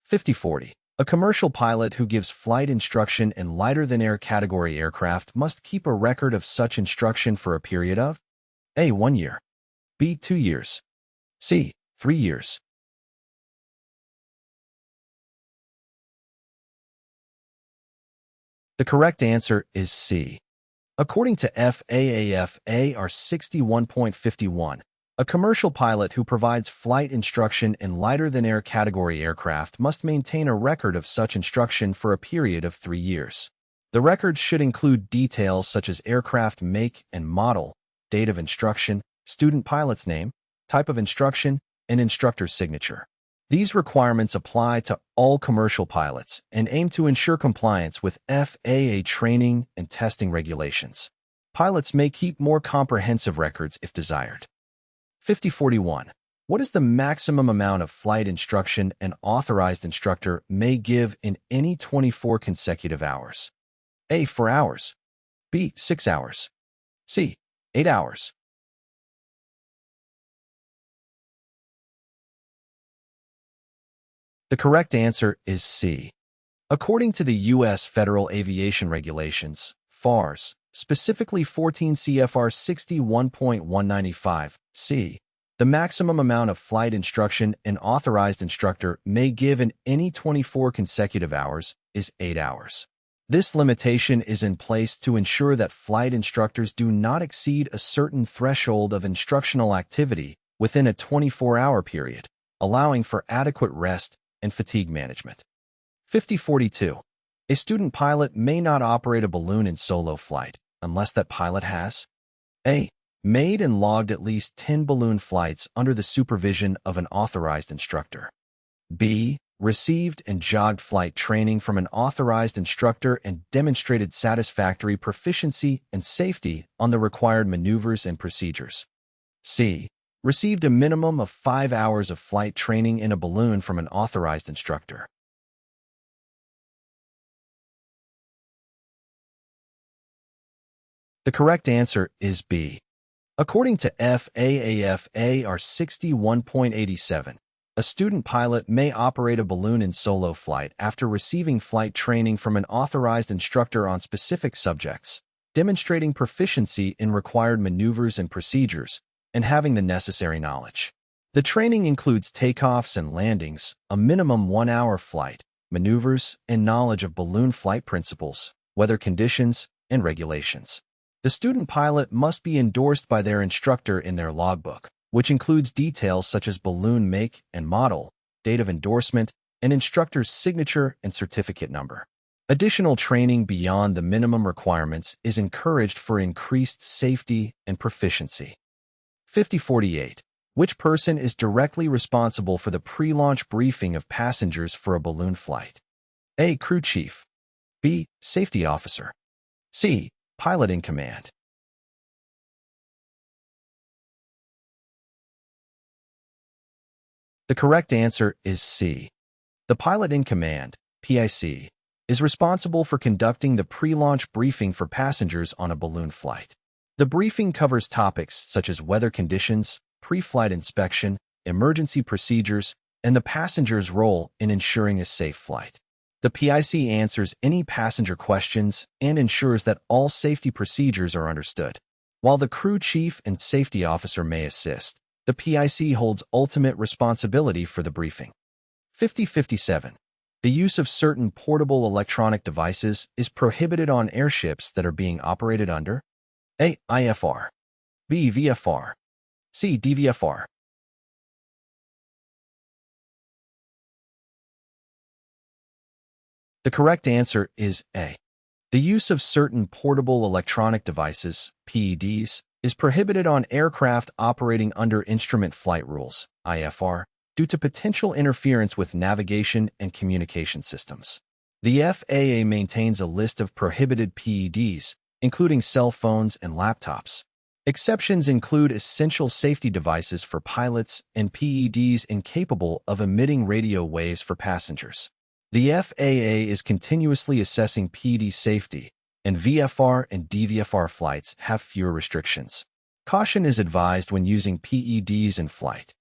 5040. A commercial pilot who gives flight instruction in lighter-than-air category aircraft must keep a record of such instruction for a period of A. 1 year, B. 2 years, C. 3 years. The correct answer is C. According to FAAF AR 61.51, a commercial pilot who provides flight instruction in lighter-than-air category aircraft must maintain a record of such instruction for a period of 3 years. The record should include details such as aircraft make and model, date of instruction, student pilot's name, type of instruction, and instructor's signature. These requirements apply to all commercial pilots and aim to ensure compliance with FAA training and testing regulations. Pilots may keep more comprehensive records if desired. 5041. What is the maximum amount of flight instruction an authorized instructor may give in any 24 consecutive hours? A. 4 hours, B. 6 hours, C. 8 hours. The correct answer is C. According to the U.S. Federal Aviation Regulations, FARs, specifically 14 CFR 61.195, C, the maximum amount of flight instruction an authorized instructor may give in any 24 consecutive hours is 8 hours. This limitation is in place to ensure that flight instructors do not exceed a certain threshold of instructional activity within a 24-hour period, allowing for adequate rest and fatigue management. 5042. A student pilot may not operate a balloon in solo flight unless that pilot has A. Made and logged at least 10 balloon flights under the supervision of an authorized instructor, B. Received and jogged flight training from an authorized instructor and demonstrated satisfactory proficiency and safety on the required maneuvers and procedures, C. Received a minimum of 5 hours of flight training in a balloon from an authorized instructor. The correct answer is B. According to FAAF AR 61.87, a student pilot may operate a balloon in solo flight after receiving flight training from an authorized instructor on specific subjects, demonstrating proficiency in required maneuvers and procedures, and having the necessary knowledge. The training includes takeoffs and landings, a minimum 1-hour flight, maneuvers, and knowledge of balloon flight principles, weather conditions, and regulations. The student pilot must be endorsed by their instructor in their logbook, which includes details such as balloon make and model, date of endorsement, and instructor's signature and certificate number. Additional training beyond the minimum requirements is encouraged for increased safety and proficiency. 5048. Which person is directly responsible for the pre-launch briefing of passengers for a balloon flight? A. Crew chief, B. Safety officer, C. Pilot in command. The correct answer is C. The pilot in command, PIC, is responsible for conducting the pre-launch briefing for passengers on a balloon flight. The briefing covers topics such as weather conditions, pre-flight inspection, emergency procedures, and the passenger's role in ensuring a safe flight. The PIC answers any passenger questions and ensures that all safety procedures are understood. While the crew chief and safety officer may assist, the PIC holds ultimate responsibility for the briefing. 5057. The use of certain portable electronic devices is prohibited on airships that are being operated under A. IFR, B. VFR, C. DVFR. The correct answer is A. The use of certain portable electronic devices, PEDs, is prohibited on aircraft operating under Instrument Flight Rules, IFR, due to potential interference with navigation and communication systems. The FAA maintains a list of prohibited PEDs, including cell phones and laptops. Exceptions include essential safety devices for pilots and PEDs incapable of emitting radio waves for passengers. The FAA is continuously assessing PED safety, and VFR and DVFR flights have fewer restrictions. Caution is advised when using PEDs in flight.